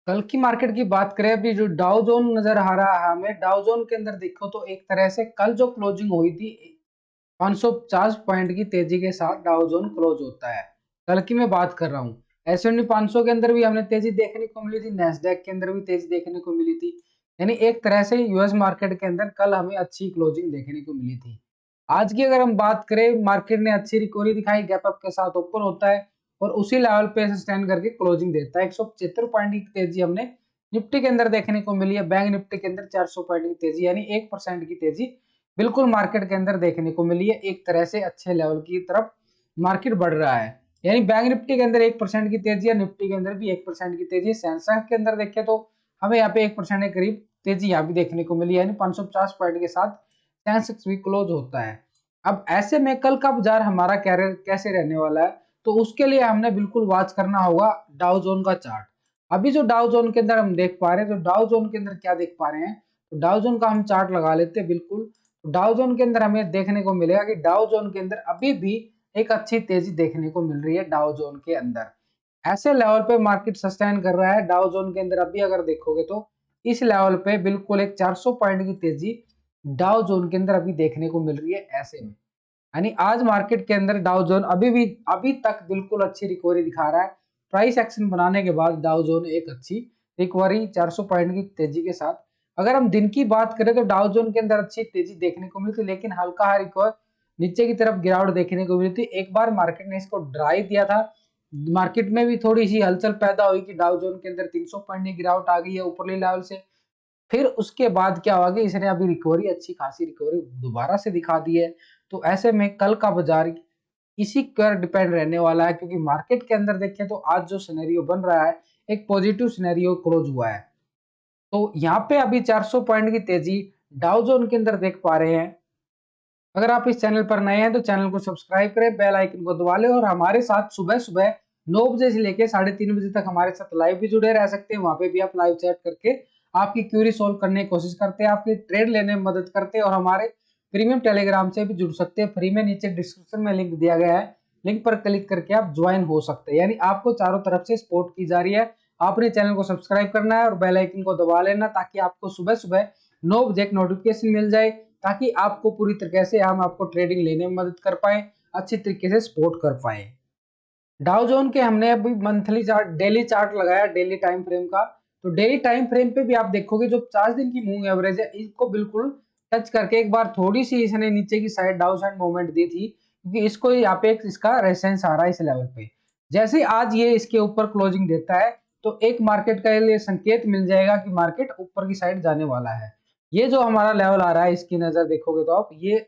कल की मार्केट की बात करें, अभी जो डाउ जोन नजर आ रहा है हमें, डाउ जोन के अंदर देखो तो एक तरह से कल जो क्लोजिंग हुई थी 550 पॉइंट की तेजी के साथ डाउ जोन क्लोज होता है। कल की मैं बात कर रहा हूँ। S&P 500 के अंदर भी हमें तेजी देखने को मिली थी, नेस्डैक के अंदर भी तेजी देखने को मिली थी। यानी एक तरह से यूएस मार्केट के अंदर कल हमें अच्छी क्लोजिंग देखने को मिली थी। आज की अगर हम बात करें, मार्केट ने अच्छी रिकवरी दिखाई, गैप अप के साथ ओपन होता है और उसी लेवल पे स्टैंड करके क्लोजिंग देता है। 175 पॉइंट की तेजी हमने निफ्टी के अंदर देखने को मिली है। बैंक निफ्टी के अंदर 400 पॉइंट की तेजी यानी 1% की तेजी बिल्कुल मार्केट के अंदर देखने को मिली है। एक तरह से अच्छे लेवल की तरफ मार्केट बढ़ रहा है। यानी बैंक निफ्टी के अंदर 1% की तेजी है, निफ्टी के अंदर भी 1% की तेजी है। सेंसेक्स के अंदर देखें तो हमें यहाँ पे 1% के करीब तेजी यहाँ भी देखने को मिली है, यानी 550 पॉइंट के साथ सेंसेक्स भी क्लोज होता है। अब ऐसे में कल का बाजार हमारा कैसे रहने वाला है, तो उसके लिए हमने बिल्कुल वॉच करना होगा डाउ जोन का चार्ट। अभी जो डाउ जोन के अंदर हम देख पा रहे हैं, तो डाउ जोन के अंदर क्या देख पा रहे हैं, तो डाउ जोन का हम चार्ट लगा लेते हैं। बिल्कुल डाउ जोन के अंदर हमें देखने को मिलेगा कि डाउ जोन के अंदर अभी भी एक अच्छी तेजी देखने को मिल रही है। डाउ जोन के अंदर ऐसे लेवल पे मार्केट सस्टेन कर रहा है। डाउ जोन के अंदर अभी अगर देखोगे तो इस लेवल पे बिल्कुल एक 400 पॉइंट की तेजी डाउ जोन के अंदर अभी देखने को मिल रही है। ऐसे में यानी आज मार्केट के अंदर डाउ जोन अभी तक बिल्कुल अच्छी रिकवरी दिखा रहा है। प्राइस एक्शन बनाने के बाद डाउ जोन एक अच्छी रिकवरी 400 पॉइंट की तेजी के साथ। अगर हम दिन की बात करें तो डाउ जोन के अंदर अच्छी तेजी देखने को मिली थी, लेकिन हल्का रिकवर नीचे की तरफ गिरावट देखने को मिली थी। एक बार मार्केट ने इसको ड्राई दिया था, मार्केट में भी थोड़ी सी हलचल पैदा हुई कि डाउ जोन के अंदर 300 पॉइंट की गिरावट आ गई है ऊपरली लेवल से। फिर उसके बाद क्या हुआ कि इसने अभी रिकवरी, अच्छी खासी रिकवरी दोबारा से दिखा दी है। तो ऐसे में कल का बाजार इसी पर डिपेंड रहने वाला है, क्योंकि मार्केट के अंदर देखें तो आज जो सिनेरियो बन रहा है एक पॉजिटिव सिनेरियो क्लोज हुआ है। तो यहाँ पे अभी 400 पॉइंट की तेजी डाउ जोन के अंदर देख पा रहे हैं। अगर आप इस चैनल पर नए हैं तो चैनल को सब्सक्राइब करें, बेल आइकन को दबा लें और हमारे साथ सुबह सुबह 9 बजे से लेकर 3:30 बजे तक हमारे साथ लाइव भी जुड़े रह सकते हैं। वहां पे भी आप लाइव चैट करके आपकी क्यूरी सोल्व करने की कोशिश करते हैं, आपकी ट्रेड लेने में मदद करते हैं और हमारे प्रीमियम टेलीग्राम से भी जुड़ सकते हैं। फ्री में नीचे डिस्क्रिप्शन में लिंक दिया गया है, लिंक पर क्लिक करके आप ज्वाइन हो सकते हैं। यानी आपको चारों तरफ से सपोर्ट की जा रही है। आपने चैनल को सब्सक्राइब करना है और बेल आइकन को दबा लेना, ताकि आपको सुबह सुबह 9 बजे एक नोटिफिकेशन मिल जाए, ताकि आपको पूरी तरीके से हम आपको ट्रेडिंग लेने में मदद कर पाए, अच्छी तरीके से सपोर्ट कर पाए। डाउ जोन के हमने अभी मंथली चार्ट, डेली चार्ट लगाया, डेली टाइम फ्रेम का। तो डेली टाइम फ्रेम पे भी आप देखोगे जो 50 दिन की मूविंग एवरेज है, इसको बिल्कुल टच करके एक बार थोड़ी सी इसने नीचे की साइड डाउन साइड मूवमेंट दी थी, क्योंकि इसको यहाँ पे इसका रेजिस्टेंस आ रहा है इस लेवल पे। जैसे आज ये इसके ऊपर क्लोजिंग देता है तो एक मार्केट का लिए संकेत मिल जाएगा कि मार्केट ऊपर की साइड जाने वाला है। ये जो हमारा लेवल आ रहा है, इसकी नजर देखोगे तो आप, ये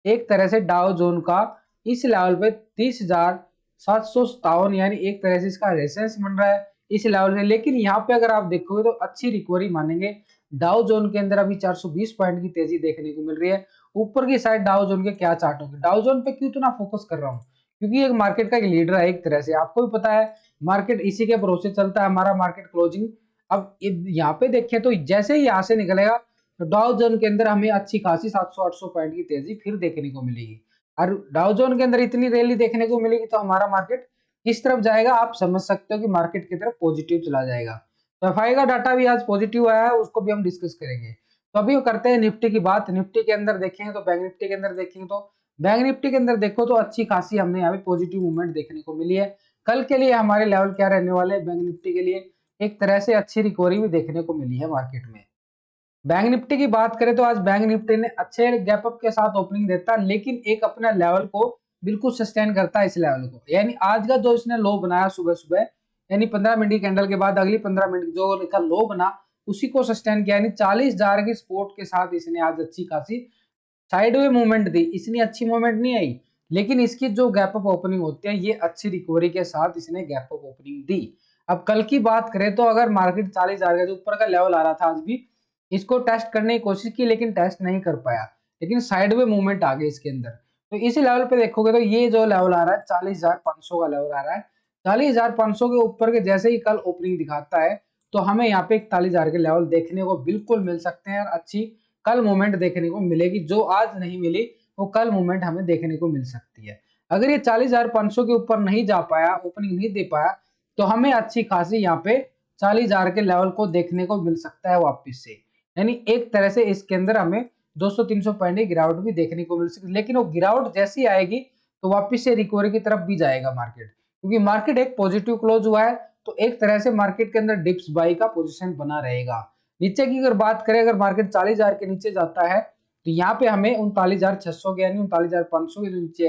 एक तरह से डाउ जोन का इस लेवल पे 30,757, यानी एक तरह से इसका रेजिस्टेंस बन रहा है इस लेवल में। लेकिन यहाँ पे अगर आप देखोगे तो अच्छी रिकवरी मानेंगे। डाउ जोन के अंदर अभी 420 पॉइंट की तेजी देखने को मिल रही है। ऊपर की साइड डाउ जोन के क्या चार्ट होंगे, डाउ जोन पे क्यों इतना फोकस कर रहा हूँ, क्योंकि एक मार्केट का एक लीडर है एक तरह से, आपको भी पता है मार्केट इसी के भरोसे चलता है, हमारा मार्केट क्लोजिंग। अब यहाँ पे देखें तो जैसे ही यहाँ से निकलेगा तो डाउ जोन के अंदर हमें अच्छी खासी 700-800 पॉइंट की तेजी फिर देखने को मिलेगी। और डाउ जोन के अंदर इतनी रैली देखने को मिलेगी तो हमारा मार्केट किस तरफ जाएगा, आप समझ सकते हो कि मार्केट की तरफ पॉजिटिव चला जाएगा। तो एफआई का डाटा भी आज पॉजिटिव आया है, उसको भी हम डिस्कस करेंगे। तो अभी करते हैं निफ्टी की बात। निफ्टी के अंदर देखेंगे तो बैंक निफ्टी के अंदर देखेंगे तो बैंक निफ्टी के अंदर देखो तो अच्छी खासी हमने यहाँ पे पॉजिटिव मूवमेंट देखने को मिली है। कल के लिए हमारे लेवल क्या रहने वाले हैं, बैंक निफ्टी के लिए एक तरह से अच्छी रिकवरी भी देखने को मिली है मार्केट में। बैंक निफ्टी की बात करें तो आज बैंक निफ्टी ने अच्छे गैप अप के साथ ओपनिंग देता है, लेकिन एक अपना लेवल को बिल्कुल सस्टेन करता है इस लेवल को। यानी आज का जो इसने लो बनाया सुबह सुबह, यानी 15 मिनट की कैंडल के बाद अगली 15 मिनट जो का लो बना उसी को सस्टेन किया, यानी 40,000 की सपोर्ट के साथ इसने आज अच्छी खासी साइडवे मूवमेंट दी। इतनी अच्छी मूवमेंट नहीं आई, लेकिन इसकी जो गैप अप ओपनिंग होती है ये अच्छी रिकवरी के साथ इसने गैप अप ओपनिंग दी। अब कल की बात करें तो अगर मार्केट 40,000 का जो ऊपर का लेवल आ रहा था आज भी इसको टेस्ट करने की कोशिश की, लेकिन टेस्ट नहीं कर पाया, लेकिन साइडवे मूवमेंट आ गई इसके अंदर। तो इसी लेवल पे देखोगे तो ये जो लेवल आ रहा है 40,500 का लेवल आ रहा है। 40,500 के ऊपर के जैसे ही कल ओपनिंग दिखाता है तो हमें यहाँ पे 41,000 के लेवल देखने को बिल्कुल मिल सकते हैं और अच्छी कल मूवमेंट देखने को मिलेगी। जो आज नहीं मिली वो कल मूवमेंट हमें देखने को मिल सकती है। अगर ये 40,500 के ऊपर नहीं जा पाया, ओपनिंग नहीं दे पाया, तो हमें अच्छी खासी यहाँ पे 40,000 के लेवल को देखने को मिल सकता है वापस से। यानी एक तरह से इसके अंदर हमें 200-300 पॉइंट की गिरावट भी देखने को मिल सकती है, लेकिन वो गिरावट जैसी आएगी तो वापस से रिकवरी की तरफ भी जाएगा मार्केट, क्योंकि मार्केट एक पॉजिटिव क्लोज हुआ है तो एक तरह से मार्केट के अंदर डिप्स बाई का पोजीशन बना रहेगा। नीचे की अगर बात करें, अगर मार्केट 40,000 के नीचे जाता है तो यहाँ पे हमें 39,600 के यानी 39,500 के नीचे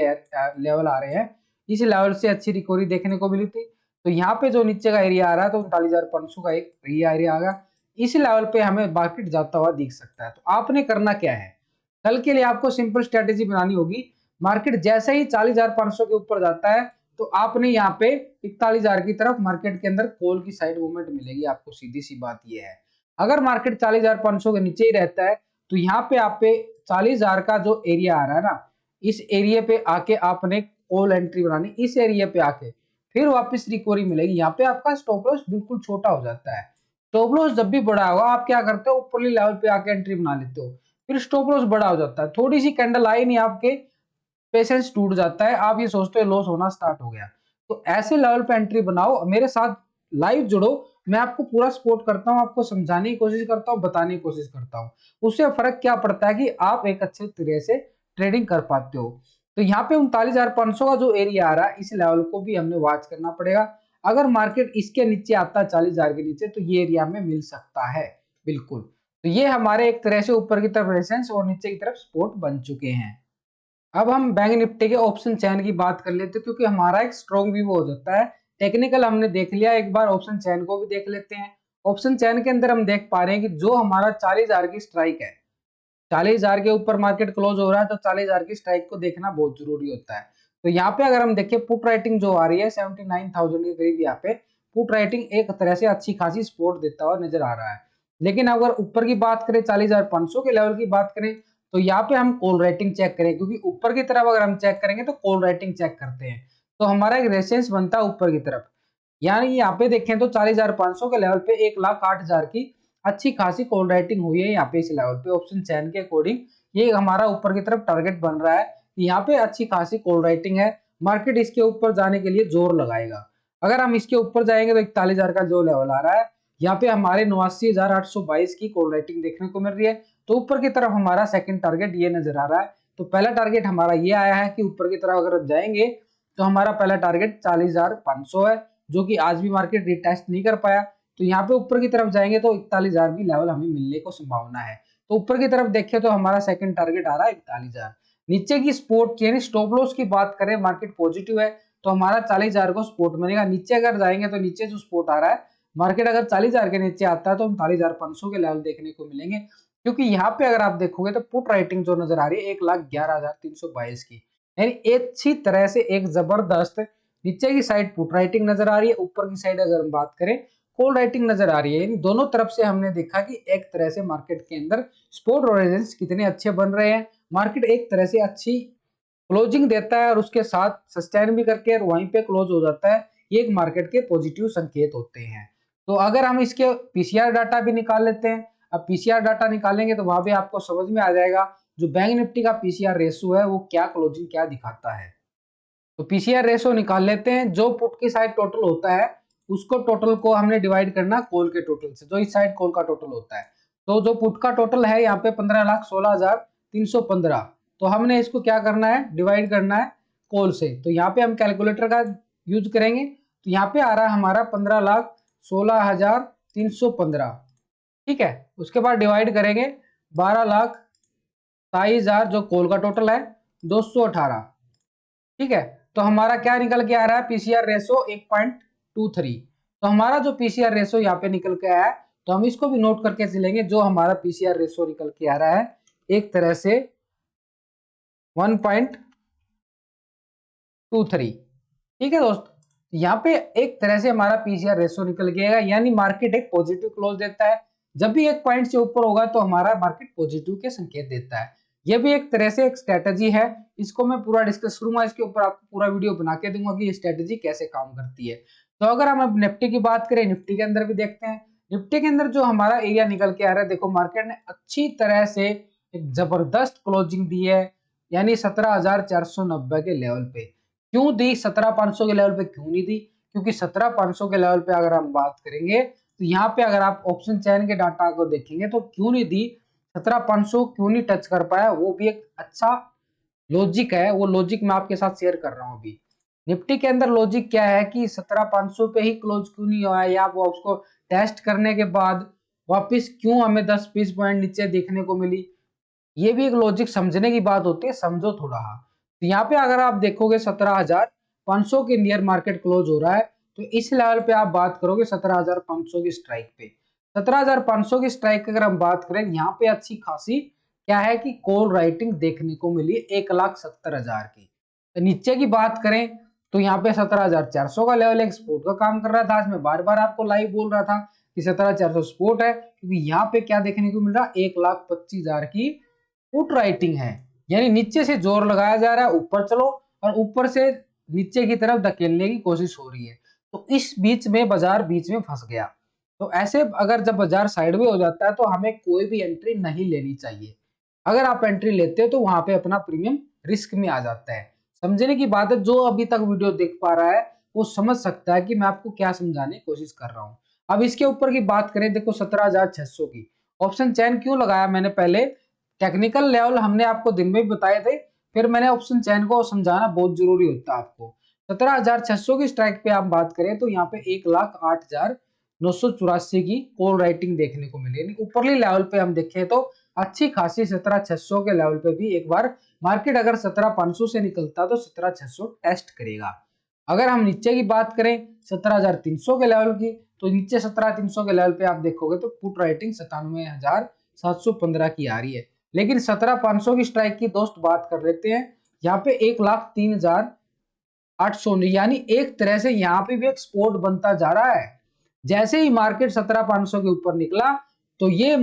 लेवल आ रहे हैं, इस लेवल से अच्छी रिकवरी देखने को मिली थी। तो यहाँ पे जो नीचे का एरिया आ रहा है तो 39,500 का एक एरिया आ गया, इस लेवल पे हमें मार्केट जाता हुआ दिख सकता है। तो आपने करना क्या है, कल के लिए आपको सिंपल स्ट्रेटेजी बनानी होगी। मार्केट जैसे ही 40,500 के ऊपर जाता है तो आपने यहाँ पे 41,000 की तरफ मार्केट के अंदर कॉल की साइड मूवमेंट मिलेगी आपको। सीधी सी बात यह है, अगर मार्केट 40,500 के नीचे ही रहता है तो यहाँ पे आप पे 40,000 का जो एरिया आ रहा है ना, इस एरिया पे आके आपने कॉल एंट्री बनानी, इस एरिया पे आके फिर वापस रिकवरी मिलेगी। यहाँ पे आपका स्टॉप लॉस बिल्कुल छोटा हो जाता है। स्टॉप लॉस जब भी बड़ा होगा आप क्या करते हो, ऊपरली लेवल पे आके एंट्री बना लेते हो, फिर स्टॉप लॉस बड़ा हो जाता है, थोड़ी सी कैंडल आई नहीं आपके पेशेंस टूट जाता है, आप ये सोचते हो लॉस होना स्टार्ट हो गया। तो ऐसे लेवल पे एंट्री बनाओ, मेरे साथ लाइव जुड़ो, मैं आपको पूरा सपोर्ट करता हूं, आपको समझाने की कोशिश करता हूं, बताने की कोशिश करता हूं। उससे फर्क क्या पड़ता है कि आप एक अच्छे तरह से ट्रेडिंग कर पाते हो। तो यहाँ पे 39,500 का जो एरिया आ रहा है, इस लेवल को भी हमने वॉच करना पड़ेगा। अगर मार्केट इसके नीचे आता है 40,000 के नीचे तो ये एरिया हमें मिल सकता है बिल्कुल। तो ये हमारे एक तरह से ऊपर की तरफ रेजिस्टेंस और नीचे की तरफ सपोर्ट बन चुके हैं। अब हम बैंक निफ्टी के ऑप्शन चैन की बात कर लेते हैं, क्योंकि हमारा एक स्ट्रॉन्ग व्यू हो जाता है। टेक्निकल हमने देख लिया, एक बार ऑप्शन चैन को भी देख लेते हैं। ऑप्शन चैन के अंदर हम देख पा रहे हैं कि जो हमारा 40,000 की स्ट्राइक है, 40,000 के ऊपर मार्केट क्लोज हो रहा है तो 40,000 की स्ट्राइक को देखना बहुत जरूरी होता है। तो यहाँ पे अगर हम देखें पुट राइटिंग जो आ रही है 79,000 के करीब, यहाँ पे पुट राइटिंग एक तरह से अच्छी खासी सपोर्ट देता हुआ नजर आ रहा है। लेकिन अगर ऊपर की बात करें, 40,500 के लेवल की बात करें, तो यहाँ पे हम कॉल राइटिंग चेक करें, क्योंकि ऊपर की तरफ अगर हम चेक करेंगे तो कॉल राइटिंग चेक करते हैं तो हमारा एक रेजिस्टेंस बनता है ऊपर की तरफ। यानी यहाँ पे देखें तो 40,500 के लेवल पे 1,08,000 की अच्छी खासी कॉल राइटिंग हुई है यहाँ पे इस लेवल पे ऑप्शन चैन के अकॉर्डिंग। ये हमारा ऊपर की तरफ टारगेट बन रहा है, यहाँ पे अच्छी खासी कॉल राइटिंग है, मार्केट इसके ऊपर जाने के लिए जोर लगाएगा। अगर हम इसके ऊपर जाएंगे तो 41,000 का जो लेवल आ रहा है, यहाँ पे हमारे 89,822 की कॉल राइटिंग देखने को मिल रही है। तो ऊपर की तरफ हमारा सेकंड टारगेट ये नजर आ रहा है। तो पहला टारगेट हमारा ये आया है कि ऊपर की तरफ अगर जाएंगे तो हमारा पहला टारगेट 40,500 है, जो कि आज भी मार्केट रिटेस्ट नहीं कर पाया। तो यहाँ पे ऊपर की तरफ जाएंगे तो 41,000 भी लेवल हमें मिलने को संभावना है। तो ऊपर की तरफ देखें तो हमारा सेकंड टारगेट आ रहा है 41,000। नीचे की सपोर्ट यानी स्टॉप लॉस की बात करें, मार्केट पॉजिटिव है तो हमारा 40,000 को सपोर्ट मिलेगा। नीचे अगर जाएंगे तो नीचे जो सपोर्ट आ रहा है, मार्केट अगर 40,000 के नीचे आता है तो 39,500 के लेवल देखने को मिलेंगे। क्योंकि यहाँ पे अगर आप देखोगे तो पुट राइटिंग जो नजर आ रही है 1,11,322 की, यानी अच्छी तरह से एक जबरदस्त नीचे की साइड पुट राइटिंग नजर आ रही है, ऊपर की साइड अगर हम बात करें कॉल राइटिंग नजर आ रही है। यानी दोनों तरफ से हमने देखा कि एक तरह से मार्केट के अंदर सपोर्ट और रेजिस्टेंस कितने अच्छे बन रहे हैं। मार्केट एक तरह से अच्छी क्लोजिंग देता है और उसके साथ सस्टेन भी करके और वहीं पे क्लोज हो जाता है, ये एक मार्केट के पॉजिटिव संकेत होते हैं। तो अगर हम इसके पीसीआर डाटा भी निकाल लेते हैं, अब पीसीआर डाटा निकालेंगे तो वहां भी आपको समझ में आ जाएगा जो बैंक निफ्टी का पीसीआर रेशो है वो क्या क्लोजिंग क्या दिखाता है। तो पीसीआर रेशो निकाल लेते हैं। जो पुट की साइड टोटल होता है उसको टोटल को हमने डिवाइड करना कॉल के टोटल से, जो इस साइड कॉल का टोटल होता है। तो जो पुट का टोटल है यहाँ पे 15,16,315, तो हमने इसको क्या करना है, डिवाइड करना है कॉल से। तो यहाँ पे हम कैलकुलेटर का यूज करेंगे, तो यहाँ पे आ रहा है हमारा 15,16,315, ठीक है। उसके बाद डिवाइड करेंगे 12,27,000 जो कॉल का टोटल है 218, ठीक है। तो हमारा क्या निकल के आ रहा है, पीसीआर रेशो 1.23। तो हमारा जो पीसीआर रेशो यहाँ पे निकल के आया है, तो हम इसको भी नोट करके चलेंगे। जो हमारा पीसीआर रेशो निकल के आ रहा है एक तरह से 1.23, ठीक है दोस्त। यहाँ पे एक तरह से हमारा पीसीआर रेशो निकल गया, यानी मार्केट एक पॉजिटिव क्लोज देता है। जब भी एक पॉइंट से ऊपर होगा तो हमारा मार्केट पॉजिटिव के संकेत देता है। यह भी एक तरह से एक स्ट्रेटजी है, इसको मैं पूरा डिस्कस करूंगा, इसके ऊपर आपको पूरा वीडियो बना के दूंगा कि ये स्ट्रेटजी कैसे काम करती है। तो अगर हम अब निफ्टी की बात करें, निफ्टी के अंदर भी देखते हैं। निफ्टी के अंदर जो हमारा एरिया निकल के आ रहा है, देखो मार्केट ने अच्छी तरह से एक जबरदस्त क्लोजिंग दी है, यानी 17,490 के लेवल पे। क्यों दी 17,500 के लेवल पे, क्यों नहीं दी, क्योंकि 17,500 के लेवल पे अगर हम बात करेंगे तो यहाँ पे अगर आप ऑप्शन चैन के डाटा को देखेंगे तो क्यों नहीं दी, 17,500 क्यों नहीं टच कर पाया, वो भी एक अच्छा लॉजिक है। वो लॉजिक मैं आपके साथ शेयर कर रहा हूँ अभी। निफ्टी के अंदर लॉजिक क्या है कि 17,500 पे ही क्लोज क्यों नहीं हुआ, या वो उसको टेस्ट करने के बाद वापस क्यों हमें 10-20 पॉइंट नीचे देखने को मिली, ये भी एक लॉजिक समझने की बात होती है, समझो थोड़ा। तो यहाँ पे अगर आप देखोगे 17,500 के नियर मार्केट क्लोज हो रहा है, तो इस लेवल पे आप बात करोगे 17,500 की स्ट्राइक पे। 17,500 की स्ट्राइक अगर हम बात करें, यहाँ पे अच्छी खासी क्या है कि कॉल राइटिंग देखने को मिली 1,70,000 की। तो नीचे की बात करें तो यहाँ पे 17,400 का लेवल एक सपोर्ट का काम कर रहा था। आज मैं बार बार आपको लाइव बोल रहा था कि 17,400 सपोर्ट है, क्योंकि यहाँ पे क्या देखने को मिल रहा है, 1,25,000 की पुट राइटिंग है। यानी नीचे से जोर लगाया जा रहा है, ऊपर चलो, और ऊपर से नीचे की तरफ धकेलने की कोशिश हो रही है। तो इस बीच में बाजार बीच में फंस गया। तो ऐसे अगर जब बाजार साइड में हो जाता है तो हमें कोई भी एंट्री नहीं लेनी चाहिए। अगर आप एंट्री लेते हो तो वहां पे अपना प्रीमियम रिस्क में आ जाता है। समझने की बात है, जो अभी तक वीडियो देख पा रहा है वो समझ सकता है कि मैं आपको क्या समझाने की कोशिश कर रहा हूँ। अब इसके ऊपर की बात करें, देखो 17,600 की ऑप्शन चैन क्यों लगाया मैंने, पहले टेक्निकल लेवल हमने आपको दिन में भी बताए थे, फिर मैंने ऑप्शन चैन को समझाना बहुत जरूरी होता है आपको। 17,600 की स्ट्राइक पे आप बात करें तो यहाँ पे 1,08,984 की कॉल राइटिंग देखने को मिली। यानी ऊपरली लेवल पे हम देखें तो अच्छी खासी 17,600 के लेवल पे भी एक बार मार्केट अगर 17,500 से निकलता तो 17,600 टेस्ट करेगा। अगर हम नीचे की बात करें 17,300 के लेवल की, तो नीचे 17,300 के लेवल पे आप देखोगे तो पुट राइटिंग 97,715 की आ रही है। लेकिन 17,500 की स्ट्राइक की दोस्त बात कर लेते हैं, यहाँ पे 1,03,800, यानी एक तरह से यहाँ पे भी एक सपोर्ट बनता जा रहा है। जैसे ही मार्केट 17,500 के ऊपर निकला तो ये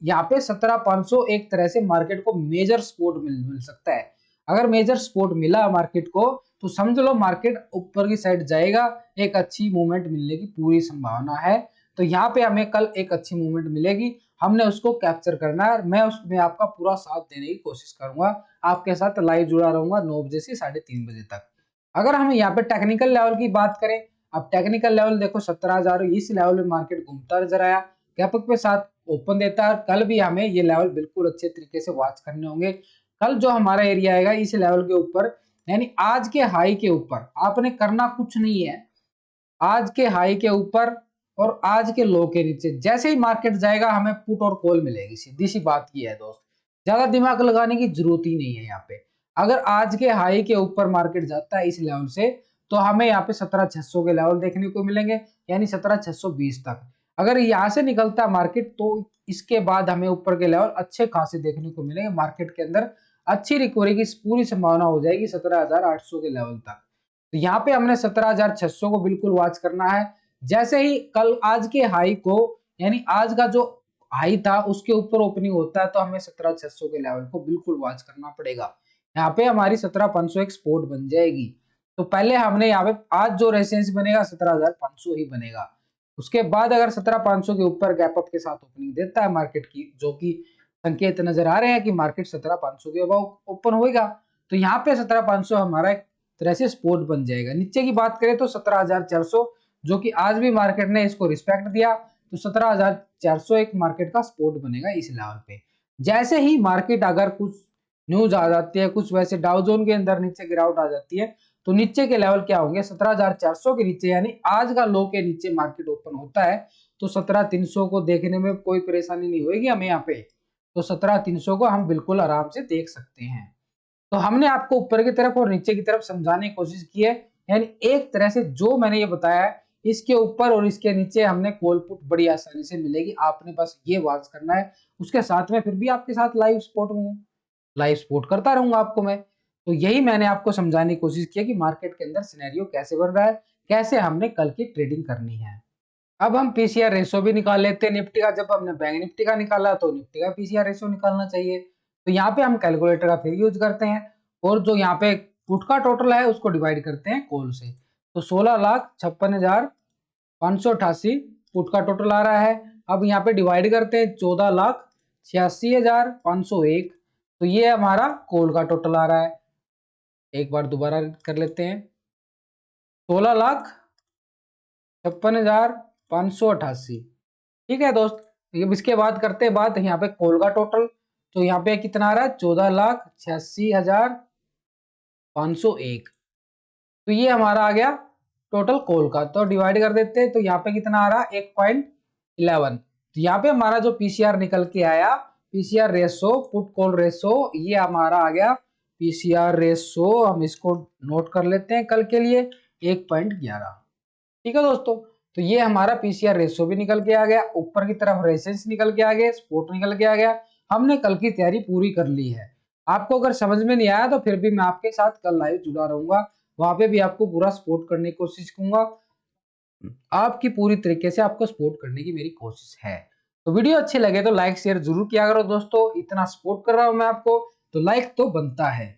यहाँ पे 17,500 एक तरह से मार्केट को मेजर सपोर्ट मिल सकता है। अगर मेजर सपोर्ट मिला मार्केट को तो समझ लो मार्केट ऊपर की साइड जाएगा, एक अच्छी मूवमेंट मिलने की पूरी संभावना है। तो यहाँ पे हमें कल एक अच्छी मूवमेंट मिलेगी, हमने उसको कैप्चर करना है। मैं उसमें आपका पूरा साथ देने की कोशिश करूंगा, आपके साथ लाइव जुड़ा रहूंगा 9 बजे से 3:30 बजे तक। अगर हम यहाँ पे टेक्निकल लेवल की बात करें, अब टेक्निकल लेवल देखो 17,000 इस लेवल में मार्केट घूमता नजर आया, गैप अप के साथ ओपन देता है। कल भी हमें ये लेवल बिल्कुल अच्छे तरीके से वॉच करने होंगे। कल जो हमारा एरिया आएगा इस लेवल के ऊपर, यानी आज के हाई के ऊपर आपने करना कुछ नहीं है। आज के हाई के ऊपर और आज के लो के नीचे जैसे ही मार्केट जाएगा हमें पुट और कॉल मिलेगी, सीधी सी बात की है दोस्त। ज्यादा दिमाग लगाने की जरूरत ही नहीं है यहाँ पे। अगर आज के हाई के ऊपर मार्केट जाता है इस लेवल से, तो हमें यहाँ पे 17,600 के लेवल देखने को मिलेंगे, यानी 17,620 तक। अगर यहाँ से निकलता है मार्केट तो इसके बाद हमें ऊपर के लेवल अच्छे खासे देखने को मिलेंगे। मार्केट के अंदर अच्छी रिकवरी की पूरी संभावना हो जाएगी 17,800 के लेवल तक। तो यहाँ पे हमने 17,600 को बिल्कुल वॉच करना है। जैसे ही कल आज के हाई को, यानी आज का जो हाई था उसके ऊपर ओपनिंग होता है तो हमें 17,600 के लेवल को बिल्कुल वॉच करना पड़ेगा। यहाँ पे हमारी 17,500 एक सपोर्ट बन जाएगी। तो पहले हमने यहाँ पे आज जो रेजिस्टेंस बनेगा 17,500 ही बनेगा। उसके बाद अगर 17,500 के ऊपर गैप अप के साथ ओपनिंग देता है मार्केट की, जो कि संकेत नजर आ रहे हैं कि मार्केट 17,500 के अबाव ओपन होगा, तो यहाँ पे 17,500 हमारा एक तरह से सपोर्ट बन जाएगा। नीचे की बात करें तो 17,400, जो कि आज भी मार्केट ने इसको रिस्पेक्ट दिया, तो 17,400 एक मार्केट का सपोर्ट बनेगा इस लेवल पे। जैसे ही मार्केट अगर कुछ न्यूज आ जाती है, कुछ वैसे डाउ जोन के अंदर नीचे गिरावट आ जाती है, तो नीचे के लेवल क्या होंगे 17,400 के नीचे, यानी आज का लो के नीचे मार्केट ओपन होता है तो 17,300 को देखने में कोई परेशानी नहीं होगी हमें यहाँ पे। तो 17,300 को हम बिल्कुल आराम से देख सकते हैं। तो हमने आपको ऊपर की तरफ और नीचे की तरफ समझाने की कोशिश की है, यानी एक तरह से जो मैंने ये बताया है इसके ऊपर और इसके नीचे हमने कॉल पुट बड़ी आसानी से मिलेगी। आपने बस ये वॉच करना है, उसके साथ में फिर भी आपके साथ लाइव सपोर्ट करता रहूंगा आपको मैं। तो यही मैंने आपको समझाने की कोशिश की है कि मार्केट के अंदर सिनेरियो कैसे बन रहा है, कैसे हमने कल की ट्रेडिंग करनी है। अब हम पीसीआर रेशो भी निकाल लेते हैं निफ्टी का। जब हमने बैंक निफ्टी का निकाला तो निफ्टी का पीसीआर रेशो निकालना चाहिए। तो यहाँ पे हम कैलकुलेटर का फिर यूज करते हैं, और जो यहाँ पे पुट का टोटल है उसको डिवाइड करते हैं कॉल से। तो 16,56,588 पुट का टोटल आ रहा है। अब यहाँ पे डिवाइड करते हैं 14,86,501, तो ये हमारा कॉल का टोटल आ रहा है। एक बार दोबारा कर लेते हैं, 16,56,588 ठीक है दोस्त, अब इसके बाद करते हैं बात यहाँ पे कॉल का टोटल। तो यहाँ पे कितना आ रहा है, 14,86,501। तो ये हमारा आ गया टोटल कॉल का। तो डिवाइड कर देते हैं, तो यहाँ पे कितना आ रहा है, 1.11। तो यहाँ पे हमारा जो पीसीआर निकल के आया, PCR ratio put call ratio, ये हमारा आ गया पीसीआर रेशो। हम इसको नोट कर लेते हैं कल के लिए, 1.11। ठीक है दोस्तों, तो ये हमारा पीसीआर रेशो भी निकल के आ गया, ऊपर की तरफ रेसेंस निकल के आ गया, स्पोर्ट निकल के आ गया। हमने कल की तैयारी पूरी कर ली है। आपको अगर समझ में नहीं आया तो फिर भी मैं आपके साथ कल लाइव जुड़ा रहूंगा, वहां पे भी आपको पूरा सपोर्ट करने की कोशिश करूंगा। आपकी पूरी तरीके से आपको सपोर्ट करने की मेरी कोशिश है। तो वीडियो अच्छे लगे तो लाइक शेयर जरूर किया करो दोस्तों, इतना सपोर्ट कर रहा हूं मैं आपको, तो लाइक तो बनता है।